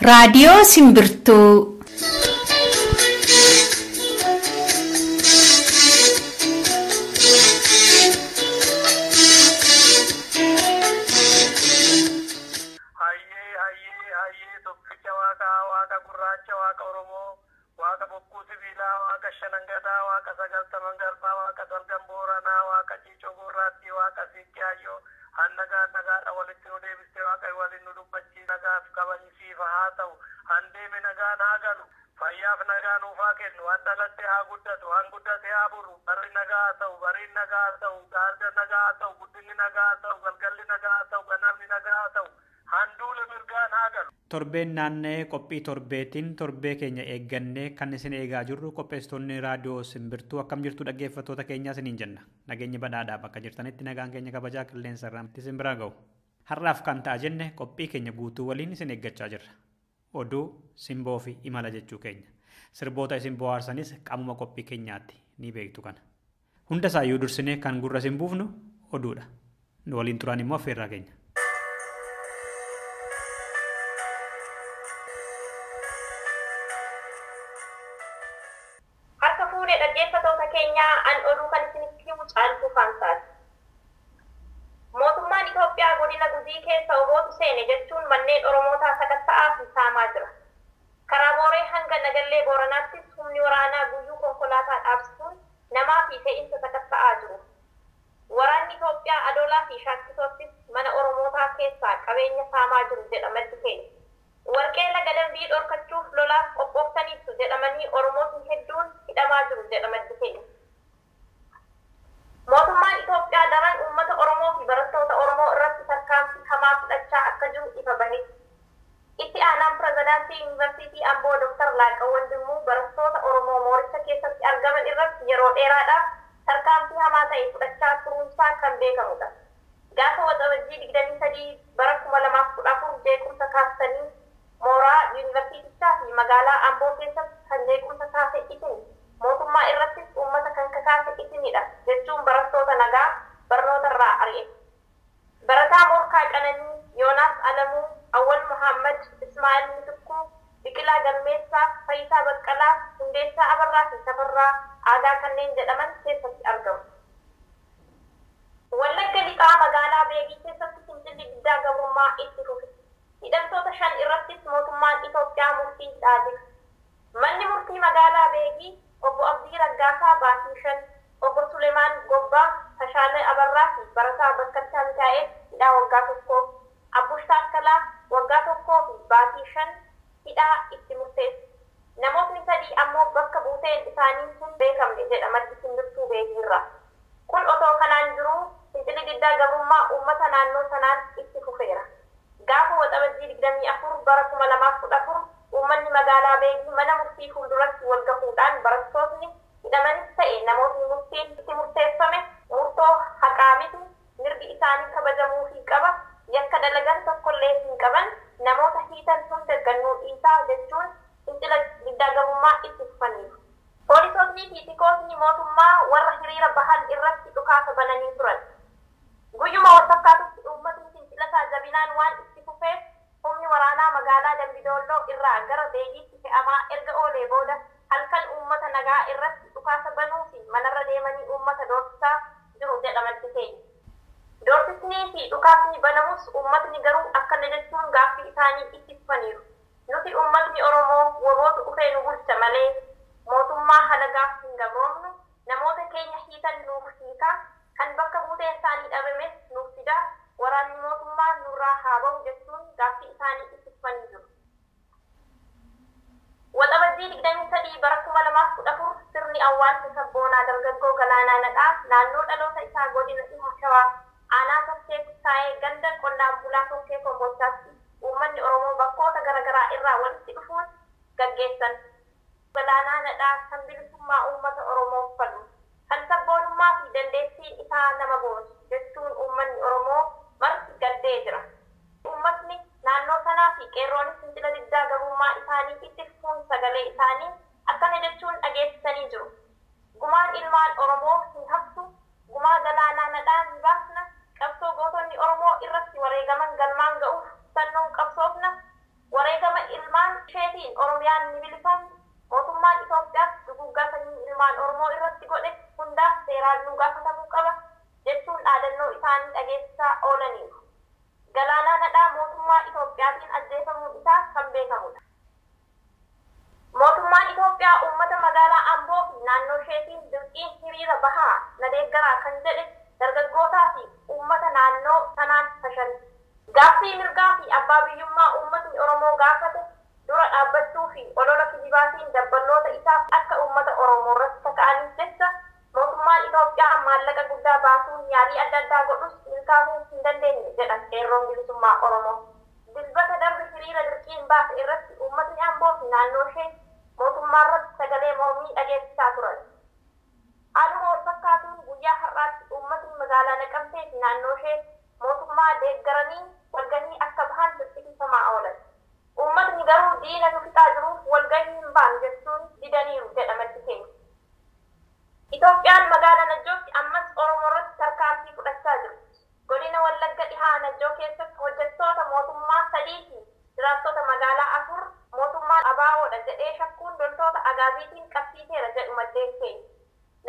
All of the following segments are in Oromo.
Raadiyoo Simbirtuu. Torbeen naannee qophii torbeetiin torbee keenya eeggannee kan isin eegaa jirru qopheessitoonni raadiyoo Simbirtuu akkam jirtu dhaggeeffattoota keenyaa isiniin jenna. Nageenyi badhaadhaa bakka jirtanitti nagaan keenya kabajaa qilleensa irraan isin biraa ga'u. Har'aaf kan ta'a jenne qophii keenya guutuu waliin isin eeggachaa jirra. Oduu, simboo fi imala jechuu keenya. Sirboota isin bohaarsanis qaamuma qophii keenyaatti ni beektu kana. Hunda isaayyuu dursinee kan gurra isin buufnu oduudha. Nu waliin turaan immoo affeerraa keenya. An oduu kan isinitti himu caaltuu faansaati. Mootummaan Itoophiyaa godina Gujii keessa obootu seene jechuun manneen Oromootaa sakatta'aa fi saamaa jira. Karaa Booree hanga Nagallee Booranaatti humni waraanaa guyyuu konkolaataa dhaabsisuun namaa fi fe'iinsa sakatta'aa jiru. Waraanni Itoophiyaa Adoolaa fi Shaakkisoottis mana Oromootaa keessaa qabeenya saamaa jiru jedha maddi keenya. Warqee laga dambii dhorkachuuf lolaaf qophooftaniitu jedhamanii Oromootni hedduun hidhamaa jiru jedha maddi keenya. Mootummaan Itoophiyaa daran uummata Oromoo fi barattoota Oromoo irratti tarkaanfii hamaa fudhachaa akka jiru ifa bahe. Itti aanaan pirezidaantii Yuunivarsiitii Amboo Dr. Laaqaa Wandimuu barattoota Oromoo mooricha keessatti argaman irratti yeroo dheeraadhaaf tarkaanfii hamaa ta'e fudhachaa turuunsaa kan beekamudha. Gaafa waxabajjii 23 bara 2014 jeequmsa kaastanii mooraa Yuunivarsiitichaa fi magaalaa Amboo keessatti kan jeequmsa kaase isin mootummaa irrattis uummata kan kakaase isinidha jechuun barattoota nagaa barnoota irraa ari'e. Barataa Morkaa Qananii, Yoonaas Alamuu, Awwal Muhammad, Ismaa'il Mitikkuu, Biqilaa Galmeessaa, Fayyisaa Baqqalaa, Hundeessaa Abarraa fi Tafarraa Aadaa kanneen jedhaman keessatti argamu. Wallagga Lixaa magaalaa Beegii keessatti fincilli diddaa gabrummaa itti fufe. Hidhamtoota 5 irrattis mootummaan Itoophiyaa murtii hidhaa. Manni murtii magaalaa Beegii Obbo Abdii Raggaasaa Baatii 5, Obbo Suleemaan Gobbaa, Tashaalee Abarraa fi Barataa Bakkachaa Mikaa'el hidhaa waggaa 1, Abbush Taakkalaa waggaa 1 fi Baatii 5 hidhaa itti murteesse. Namootni 3 ammoo bakka buuteen isaanii sun beekamne jedha maddi Simbirtuu Beegiirraa. Kun otoo kanaan jiruu fincilli diddaa gabrummaa uummata naannoo sanaan itti fufeera. Gaafa waxabajjii 24 bara 2014 uummanni magaalaa Beegii mana murtii fuulduratti wal gahuudhaan barattootni hidhamanis ta'e namootni murtiin itti murteeffame murtoo haqaa miti mirgi isaanii kabajamuu fi qaba yakka dalagan tokkollee hin qaban namoota hiitan hunda gannuu dhiisaa jechuun fincila diddaa gabrummaa itti fufaniiru. Poolisoonni fi tikootni mootummaa warra hiriira bahan irratti dhukaasa bananii turan. Guyyuma walfakkaatutti uummatni fincilasaa jabinaan waan itti fufeef humni waraanaa magaalaa Dambidolloo irraa gara Beegiitti fe'amaa erga oolee booda halkan uummata nagaa irratti dhukaasa banuu fi manarra deemanii uummata doorsisaa jiru jedha maddi keenya. Doorsisnii fi dhukaasni banamus uummatni garuu akkana jechuun gaaffii isaanii itti fufaniiru. Nuti uummatni Oromoo wabootu dhufee nu bulcha malee mootummaa halagaaf hin gabroomnu namoota keenya hiitan nuuf hiikaa kan bakka buutee isaanii dhabames nuuf fidaa waraanni mootummaa nurraa haa ba'u jechuun gaaffii isaanii itti fufanii jiru. Waxabajjii 23 bara 2014 sirni awwaalcha sabboonaa dargaggoo Galaanaa Nadhaa naannoo dhaloota isaa godina Dhiha Shawaa aanaa Tokkee Kuttaayee ganda qonnaan bulaa Tokkee Kombolchaatti uummanni Oromoo bakkoota garaagaraa irraa walitti dhufuun gaggeessan. Galaanaa Nadhaa kan bilisummaa uummata Oromoof falmu kan sabboonummaa fi dandeettiin isaa nama boonsu jechuun uummanni Oromoo marti gaddee jira. Uummatni naannoo sanaa fi qeerroonis fincila diddaa gabrummaa isaanii itti fufuun sagalee isaanii akkana jechuun dhageessisanii jiru. Gumaan ilmaan Oromoo hin haftu, gumaa Galaanaa Nadhaa ni baasna, qabsoo gootonni Oromoo irratti wareegaman galmaan ga'uuf sannuun qabsoofna, wareegama ilmaan yaadnu gaafatamuu qaba jechuun dhaadannoo isaanii dhageessisaa oolaniiru. Galaanaa Nadhaa mootummaa Itoophiyaatiin ajjeefamuun isaa kan beekamudha. Mootummaan Itoophiyaa uummata magaalaa Amboo fi naannoo isheetiin dirqiin hiriira bahaa na deeggaraa kan jedhe dargaggootaa fi uummata naannoo sanaan fashale. Gaaffii mirgaa fi abbaa biyyummaa uummatni Oromoo gaafate dura dhaabbachuu fi olola kijibaatiin dabballoota isaaf akka uummata Oromoo irratti kaka'aniif jecha mootummaan Itoophiyaa maallaqa guddaa baasuun yaalii adda addaa godhus milkaa'uu hin dandeenye jedha qeerroon bilisummaa Oromoo. Dilbata darbe hiriira dirqiin baase irratti uummatni Amboo fi naannoo ishee mootummaa irratti sagalee mormii dhageessisaa turan. Haaluma wal fakkaatuun guyyaa har'aatti uummatni magaalaa Naqamtee fi naannoo ishee mootummaa deeggaranii walgahii akka bahan dirqisiifamaa oolan. Uummatni garuu diina nu fixaa jiruuf walgahii hin baanu jechuun didaniiru jedha maddi keenya. Itoophiyaan magaalaa Najjootti ammas Oromoo irratti tarkaanfii fudhachaa jirti. Godina Wallagga dhihaa Najjoo keessatti hojjettoota mootummaa 3 fi jiraattota magaalaa 4 mootummaan abaawoodha jedhee shakkuun loltoota agaabiitiin qabsiiseera jedhu maddeen keenya.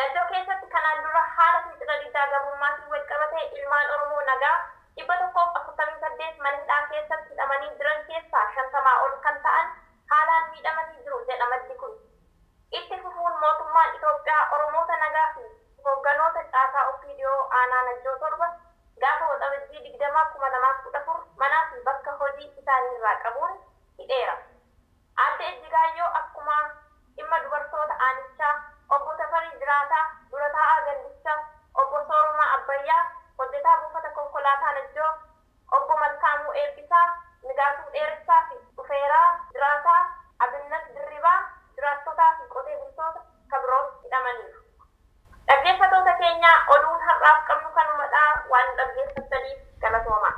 Najjoo keessatti kanaan dura haala fincila diddaa gabrummaatti wal qabatee ilmaan Oromoo nagaa 148 mana hidhaa keessatti hidhamanii jiran keessaa 50 ol kan ta'an haalaan miidhamanii jiru jedha maddi kun. Itti fufuun mootummaan Itoophiyaa Oromoota nagaa fi hoogganoota caasaa OPDO aanaa Najjoo 7 gaafa waxabajjii 2014 manaa fi bakka hojii isaanii irraa qabuun hidheera. Aadde Ejjigaayyoo akkuma dhimma dubartoota aanichaa obbo Tafarii Jiraataa dura taa'aa gandichaa obbo Soorumaa Abbayyaa hojjetaa buufata konkolaataa Najjoo obbo Malkaamuu Eebbisaa Nigaatuu Dheeressaa fi Dhufeeraa Jiraataa Abinnat Dirribaa jiraattotaa fi qotee bultoota kabiroon hidhamaniiru. Dhaggeeffattoota keenya oduun har'aaf qabnu kanumadhaa waan dhaggeeffattaniif galatoomaa.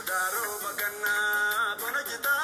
Daro bagana bona jita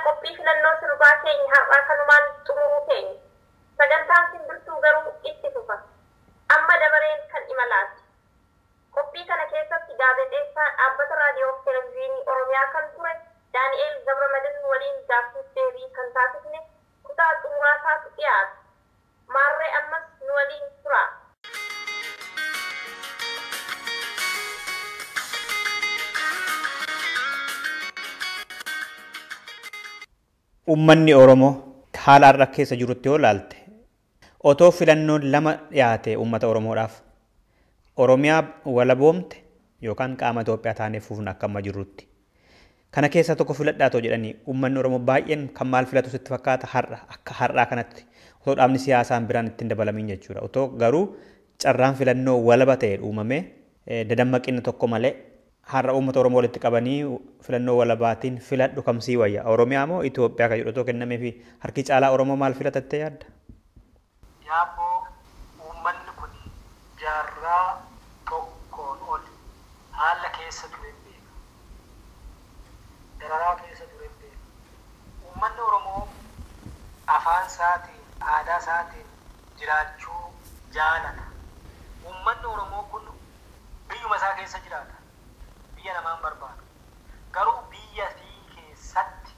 qophii filannoo sirbaa keenya har'aa kanumaan xumuruu keenya. Sagantaan simbirtuu garuu itti fufa. Amma dabareen kan imalaati. Qophii kana keessatti gaazexeessaan dhaabbata raadiyoo fi televezyiinii Oromiyaa kan ture Daani'eel Gabramadin waliin gaaffiif deebii kan taasifne kutaa xumuraa isaatu dhiyaata. Maarree ammas nu waliin tura. Uummanni Oromoo haala har'a keessa jirutti yoo ilaalte otoo filannoon lama dhiyaate uummata Oromoodhaaf Oromiyaa walaboomte yookaan qaama Itoophiyaa taanee fuufna akka amma jirrutti. Kana keessa tokko filadhaatoo jedhanii uummanni Oromoo baay'een kan maal filatu sitti fakkaata har'a akka har'aa kanatti otoo dhaabni siyaasaan biraan ittiin dabalamiin jechuudha. Otoo garuu carraan filannoo walaba ta'e uumamee dadammaqinni tokko malee har'a uummata Oromoo walitti qabanii filannoo walabaatiin filadhu kamsii wayya. Oromiyaa moo Itoophiyaa kan jedhu otoo kennamee fi harki caalaa Oromoo maal filatattee yaadda? Yaaboo uummanni kun jaarraa tokkoon ol haala keessa ture beeka. Dararaa keessa ture beeka. Uummanni Oromoo afaan isaatiin, aadaa isaatiin jiraachuu jaalata. Uummanni Oromoo kun biyyuma isaa keessa jiraata. Biyya namaan barbaadu. Garuu biyya fi keessatti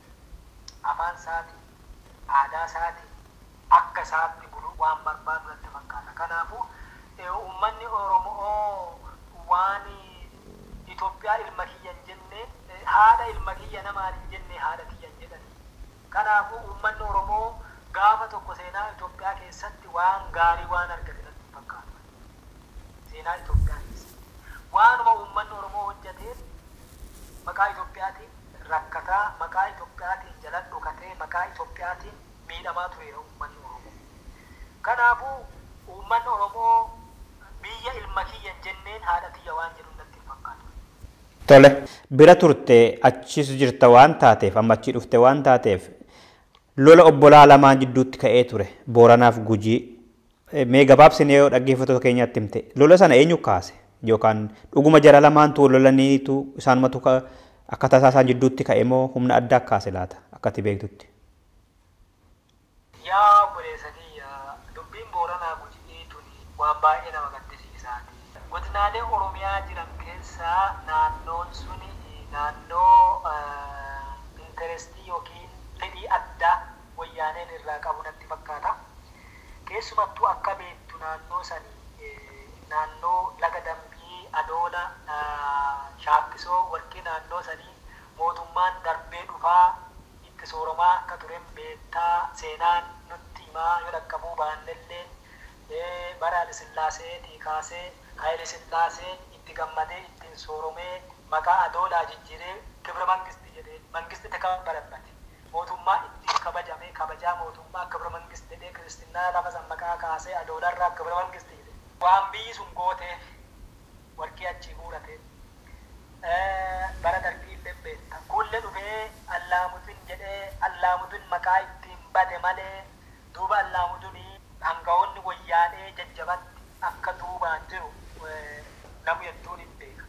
afaan isaatiin, aadaa isaatiin akka isaatti bulu waan barbaadu natti fakkaata. Kanaafuu uummanni Oromoo waan Itoophiyaa ilma kiyya hin jenne haadha ilma kiyya namaan hin jenne haadha kiyya hin jedhani. Kanaafuu uummanni Oromoo gaafa tokko seenaa Itoophiyaa keessatti waan gaarii waan argate natti fakkaata. Seenaa Itoophiyaa keessatti waanuma uummanni Oromoo hojjeteen maqaa Itoophiyaatiin rakkataa, maqaa Itoophiyaatiin jala dhokatee, maqaa Itoophiyaatiin miidhamaa tureera uummanni Oromoo. Kanaafuu uummanni Oromoo biyya ilma kiyya hin jenneen haadha kiyya waan jedhu natti fakkaata. Tole, bira turte achis jirta waan taateef, amma achi dhufte waan taateef, lola obbolaa lamaan jidduutti ka'ee ture, Booranaaf Gujii. Mee gabaabsinee yoo dhaggeeffattoota keenyaatti himte, lola sana eenyu kaase? Yookaan dhuguma jara lamaantu lolaniitu isaanumatu akka tasaa isaan jidduutti ka'e moo humna addaa kaase laata akka ati beektutti? Yaa obboleessanii dubbiin Booranaa Gujii tuni waan baay'ee nama gaddisiisaati. Godinaalee Oromiyaa jiran keessaa naannoon suni naannoo intarestii yookiin fedhii addaa wayyaaneen irraa qabu natti fakkaata. Keessumattuu akka beektu naannoo sanii naannoo laga dambii adoola shaakkisoo warqii naannoo sanii mootummaan darbee dhufaa itti sooromaa akka turen beektaa seenaan nutti himaa yoo dhaqqabuu baannellee bara Haayile Sillaaseetii kaasee Haayile Sillaaseen itti gammadee ittiin sooromee maqaa adoolaa jijjiiree kibra mangisti jedhee mangisti takka barabbate. Mootummaa ittiin kabajamee kabajaa mootummaa kibra mangisti jedhee kiristinnaa lafa san maqaa kaasee adoolarraa kibra mangisti jedhee. Waan biyyi sun gooteef warqii achii guurate bara darbii illee beekta. Kulle dhufee allaamutin jedhee allaamutin maqaa ittiin bade malee duuba allaamutinii hangawoonni wayyaanee jajjabatti akka duubaan jiru namu hedduun hin beeka.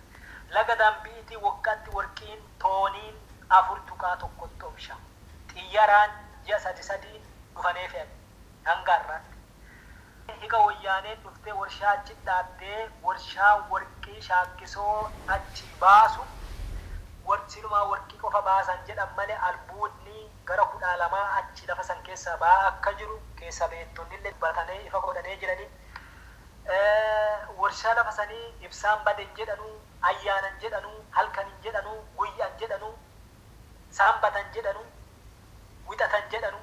Laga dambiitii waggaatti warqiin tooniin 4.1 oomishama. Xiyyaraan ji'a sadii dhufanii fe'an hanga har'aatti. Hiika wayyaaneen dhuftee warshaa achi dhaabbee warshaa warqii shaakkisoo achi baasu silumaa warqii qofa baasan jedhan malee albuudni gara 12 achi lafa san keessaa ba'aa akka jiru keessa beektonni illee batanii ifa godhanii jiranii. Warshaa lafa sanii ibsaan baden jedhanuu, ayyaanan jedhanuu, halkanin jedhanuu, guyyaan jedhanuu, saambatan jedhanuu, wixatan jedhanuu,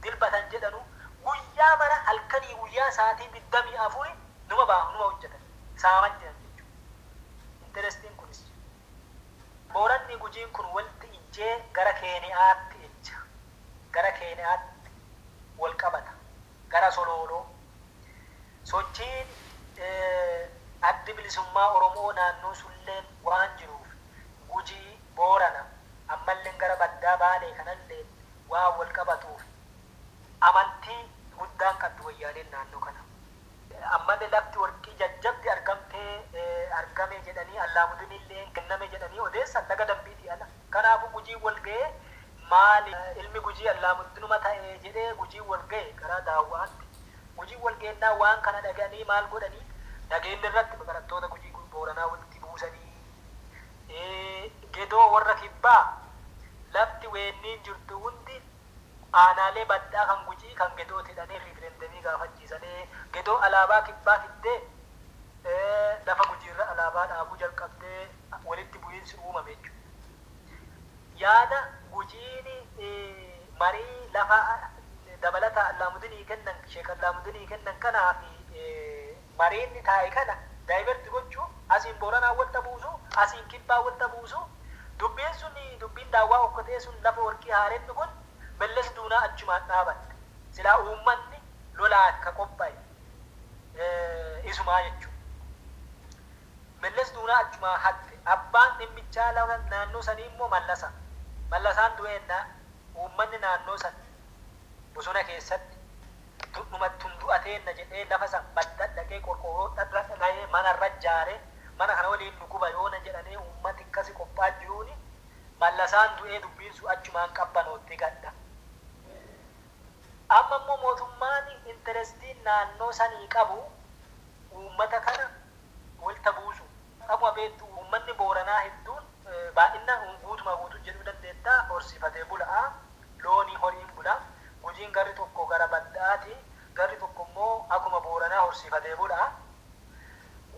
dilbatan jedhanuu. Guyyaa mara halkanii guyyaa sa'aatii 24 numa hojjetan saaman jiran jechuudha. Interestiin kunis Booranni Gujiin kun walitti ijjee gara Keeniyaatti jecha gara Keeniyaatti wal qabata gara Solooloo sochiin addi bilisummaa Oromoo naannoo sulleen waan jiruuf Gujii Boorana ammallee gara baddaa Baalee kanallee waan wal qabatuuf amantii guddaan qabdu wayyaaneen naannoo kana. Ammallee lafti warqii jajjabdi argame jedhanii allaamutin illee kenname jedhanii odeessan laga dambiitii ala. Kanaafuu Gujii wal ga'ee maali ilmi Gujii allaamutinuma ta'ee jedhee Gujii wal ga'e karaa daawwaatti. Gujii wal ga'ennaa waan kana dhaga'anii maal godhanii nageenya irratti barattoota Gujii Booranaa walitti buusanii gedoo warra kibbaa lafti weenniin jirtu hundi aanaalee baddaa kan Gujii kan gedoo tidhanii riifireendamii gaafachiisanii gedoo alaabaa kibbaa fiddee lafa Gujiirra alaabaa dhaabuu jalqabdee walitti bu'iinsi uumame jechuudha. Yaada Gujiin marii lafa dabalata allaamutinii kennan sheek allaamutinii kennan kanaa fi mariinni taa'e kana daayiverti gochuu asiin Booranaa walitti buusu asiin kibbaa walitti buusu dubbiin sun dubbiin daawwaa okkotee sun lafa warqii haarenni kun Mallas Duunaa achumaan dhaabatte silaa uummanni lolaa akka qophaa'e isumaa jechuudha. Mallas Duunaa achumaa hatte abbaan dhimmichaa lafa naannoo sanii immoo Mallasaan du'eennaa uummanni naannoo san bosona keessatti tundu'ateenna jedhee lafa san badda dhaqee qorqoorroo dhaqee manarra ijaaree mana kana waliin nu guba yoona jedhanii uummati akkasi qophaa jiruuni Mallasaan du'ee dubbiin sun achumaan qabbanootti gadda. Amma immoo mootummaan intarestiin naannoo sanii qabu uummata kana walta buusu. Akkuma beektu uummanni Booranaa hedduun baay'inaan guutuma guutuu jedhuu dandeettaa horsiifatee bulaa loonii horiin bulaa horsiifatee bulaa.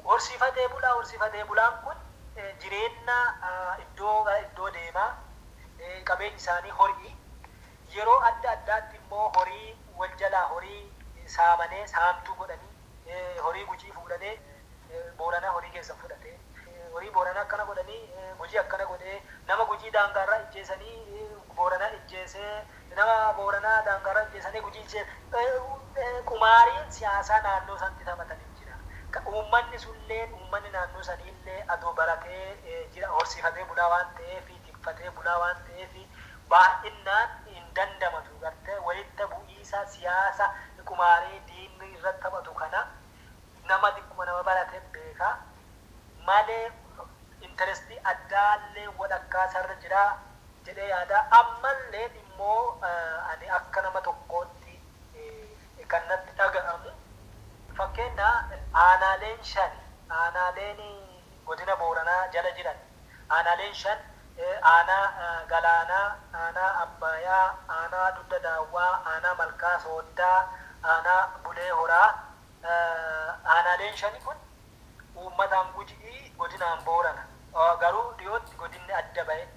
Horsiifatee bulaan kun jireenya iddoo deemaa qabeenyi isaanii horii yeroo adda addaatti immoo horii wal jalaa horii saamanii saamtuu godhanii horii gujii fuudhanii Booranaa horii keessa fudhatee horii Booranaa akkana godhanii gujii akkana godhee nama gujii daangaarraa ijjeesanii Booranaa ijjeesee nama Booranaa daangaarraa ijjeesanii gujii ijjeesee qumaariin siyaasaa naannoo sanatti taphatanii jira. Uummanni naannoo sanillee adoo baratee jira horsiifatee bulaa waan ta'eef tikfatee bulaa waan ta'eef baay'inaan hin dandamatu gartee walitti bu'iinsa siyaasa qumaarii diinni irratti taphatu kana nama xiqquma nama baratee beeka malee intarestii addaallee walakkaa sarara jira jedhee yaada ammallee immoo ani akka nama tokkootti kan natti dhaga'amu fakkeenya aanaaleen 5 aanaaleen godina Booranaa jala jiran aanaaleen 5 aanaa Galaanaa, aanaa Abbayaa, aanaa Dudda Daawwaa, aanaa Malkaa Sooddaa, aanaa Bulee Horaa, aanaaleen 5 kun uummataan Gujii godinaan Boorana. Garuu dhiyootti godinni adda ba'e.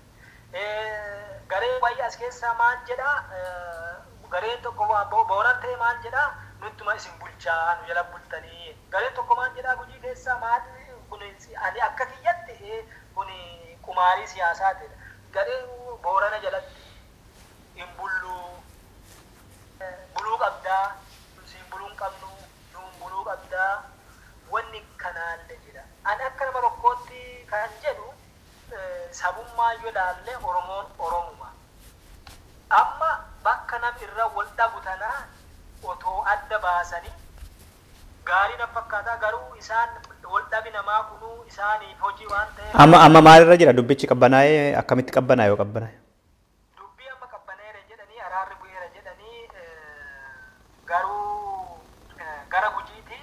Garee wayii as keessaa maal jedhaa? Gareen tokko Booran ta'e maal jedhaa? Nuttuma isin bulchaa nu jala bultanii. Gareen tokko maal jedhaa Gujii keessaa maal kun ani akka kiyyatti kun qumaarii siyaasaati. Garee Boorana jalatti hin buluu qabdaa, siin buluun qabnu, nuun buluu qabdaa, wanni kanaallee jira. Ani akka nama tokkootti kan jedhu sabummaa yoo ilaalle Oromoon Oromuma. Amma bakka nam irra wal dhabu tanaa otoo adda baasanii gaarii na fakkaataa garuu isaan wal dhabi namaa kunuu isaaniif hojii waan ta'eef. Amma maalirra jira dubbichi qabbanaa'ee akkamitti qabbanaa'e yoo qabbanaa'e? Dubbii amma qabbanaa'eera jedhanii araarri bu'eera jedhanii garuu gara Gujiiti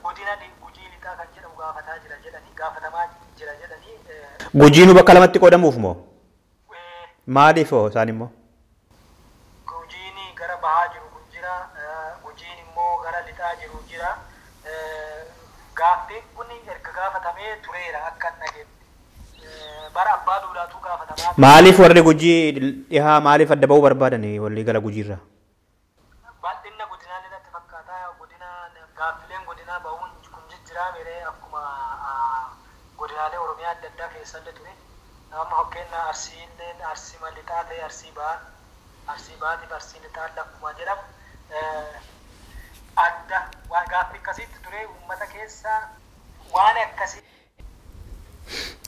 godina Gujii lixaa kan jedhamu gaafataa jira jedhanii gaafatamaa jira jedhanii. Gujiinu bakka lamatti qoodamuuf moo? Maaliif hoo isaan immoo? Gujiini gara bahaa jiru kun jira Gujiin immoo gara lixaa jiru jira. Gaaffiin kun erga gaafatamee tureera akka dhageetti. Bara abbaa duulaatu gaafatamaa. Maaliif warri Gujii dhihaa maaliif adda ba'uu barbaadani walii gala Gujiirraa? Bal'inna godinaa irratti fakkaataa gaaffileen godinaa ba'uun kun jijjiiraa miree akkuma godinaalee Oromiyaa adda addaa keessallee ture. Amma fakkeenya Arsiilleen Arsii Mallixaa ta'e Arsii Baatiif Arsii Lixaan lakkuma jedhamu. Adda waan gaaffii akkasiitti ture uummata keessa waan akkasii.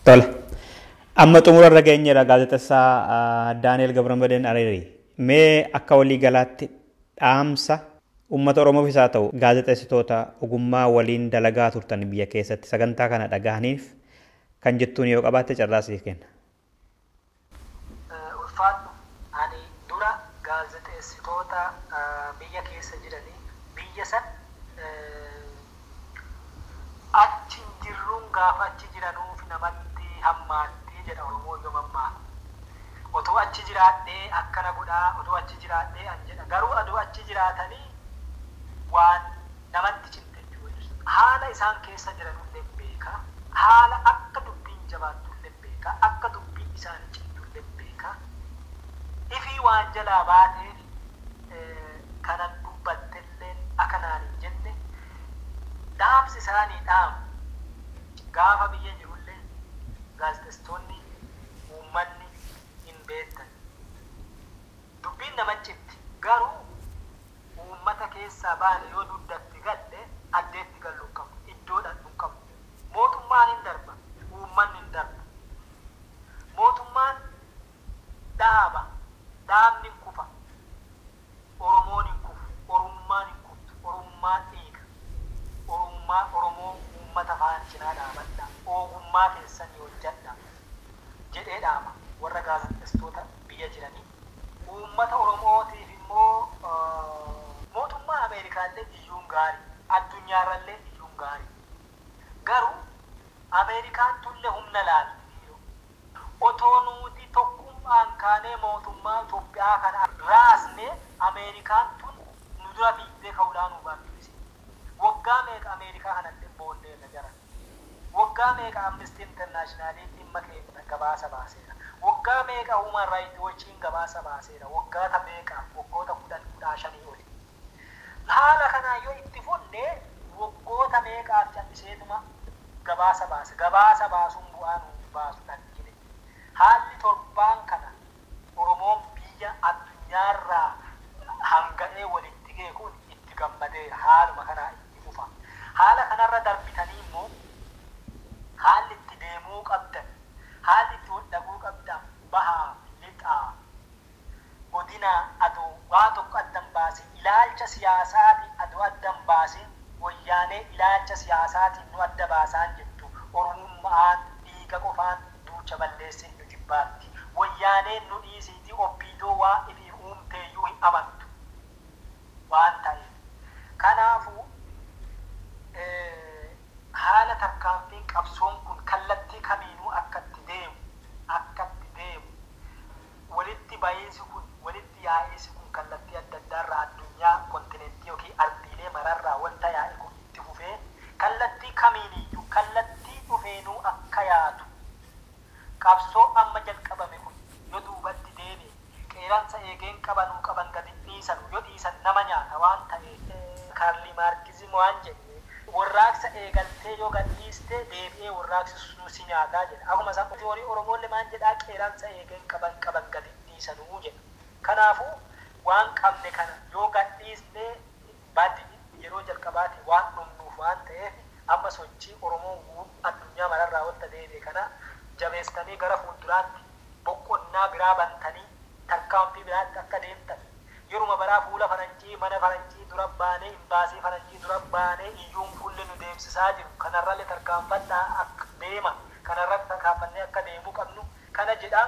Tola. Amma xumurarra geenyeera gaazexessaa Daani'el Gabramadeen Areerii. Mee akka walii galaatti dhaamsa uummata Oromoof isaa ta'u gaazexeessitoota ogummaa waliin dalagaa turtan biyya keessatti sagantaa kana dhagahaniif kan jettuun yoo qabaatte carraa siif kenna. Ulfaadhu ani dura gaazexeessitoota biyya keessa jiranii biyya san achi jirruun gaafa achi jiranuuf namatti hammaatti jedha Oromoo yoo mammaa. Otoo achi jiraadhee akkana godhaa otoo achi jiraadhee an jedha garuu adoo achi jiraatanii waan namatti cinte jechuudha. Haala isaan keessa jiranullee beeka. Haala akka dubbiin jabaatullee beeka. Akka dubbiin isaanii cintullee beeka. Ifii waan jalaa baateef kanan dubbattellee akkanaan hin jenne dhaamsi isaanii dhaamu gaafa biyya jirullee gaazexeessitoonni uummanni hin beektan. Dubbiin nama cimti garuu uummata keessaa baane yoo duddatti galle addeetti galluu qabu. Iddoodhaan hin qabu. Mootummaan hin darba. Uummanni hin darba. Mootummaan dhaaba. Dhaabni hin kufa. Oromoon hin kufu. Oromummaan hin kuftu. Oromummaan dhiiga. Oromoo uummata faana cinaa dhaabadha. Ogummaa keessanii hojjadha. Jedhee dhaaba warra gaazexeessitoota biyya jiranii. Uummata Oromootiif immoo mootummaa Ameerikaallee iyyuun gaarii. Addunyaarrallee iyyuun gaarii. Garuu Ameerikaan tullee humna laalti. Otoo nuti tokkummaan kaanee mootummaa Itoophiyaa kana raasnee Ameerikaan tun nu dura fiittee ka'uudhaan nu barbaachisa. waggaa meeqa Ameerikaa kanatti boonnee irra jara waggaa meeqa Amnesty International dhimma keenya gabaasa baaseera waggaa meeqa Human Rights Watch gabaasa baaseera waggaa meeqa waggoota 15 oli haala kana yoo itti funne waggoota meeqaaf calliseetuma gabaasa baasuun bu'aan baasu dhaqqine haalli torbaan kana Oromoon biyya addunyaarraa hanga'ee walitti ga'e kun itti gammadeera haaluma kanaa itti fufa haala kanarra darbitanii immoo haalli itti deemuu qabdan haalli itti waldhabuu qabdan bahaa lixaa godina adoo waa tokko addan baasin ilaalcha siyaasaatiin adoo addan baasin wayyaanee ilaalcha siyaasaatiin nu adda baasaan jettu oromummaan dhiiga qofaan duucha balleessin nu jibbaatti wayyaaneen nu dhiisiitii obbiidoo waa ifii uumteeyyuu hin amantu waan ta'eef kanaafuu haala tarkaanfiin qabsoon kun kallattii kamiinuu akkatti deemu walitti ba'iinsi kun walitti yaa'iinsi kun kallattii adda addaarraa addunyaa kontinentii yookiin ardiilee mararraa wanta yaa'e kun itti fufee kallattii kamiiniyyuu kallattii dhufeenuu akka yaatu qabsoo amma jalqabame kun yoo duubatti deeme qeeransa eegeen qabanuu qaban gadi dhiisanu yoo dhiisan nama nyaata waan ta'e kaarli maarkizim waan jenne warraaqsa eegaltee yoo gadhiiste deebi'ee warraaqsi si nyaataa jedha akkuma isaan horii Oromoollee maan jedhaa qeeransa eegeen qaban gadi dhiisanuu jedha kanaafuu waan qabne kana yoo gadhiisnee baddi yeroo jalqabaati waan dhumnuuf waan ta'eef amma sochii Oromoo addunyaa mararraa wanta deebi'e kana jabeessanii gara fuulduraatti boqonnaa biraa bantanii tarkaanfii biraatti akka deemtan yeruma baraa fuula faranjii mana faranjii dura baanee imbaasii faranjii dura baanee iyyuun fuulli nu deemsisaa jiru kanarrallee tarkaanfannaa akka deema kanarratti tarkaanfannee akka deemuu qabnu kana jedhaa.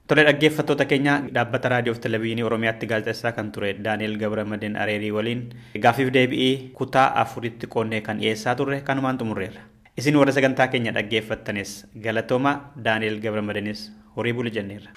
Tole dhaggeeffattoota keenya dhaabbata raadiyoo fi televezyiinii Oromiyaatti gaazexeessaa kan ture Daani'el Gabramadeen Areerii waliin gaafiif deebii kutaa 4tti qoonnee kan dhiyeessaa turre kanumaan xumurreerra. Isin warra sagantaa keenya dhaggeeffattanis galatooma Daani'el Gabramadeenis horii buli jenneerra.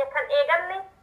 keenya kan eegalle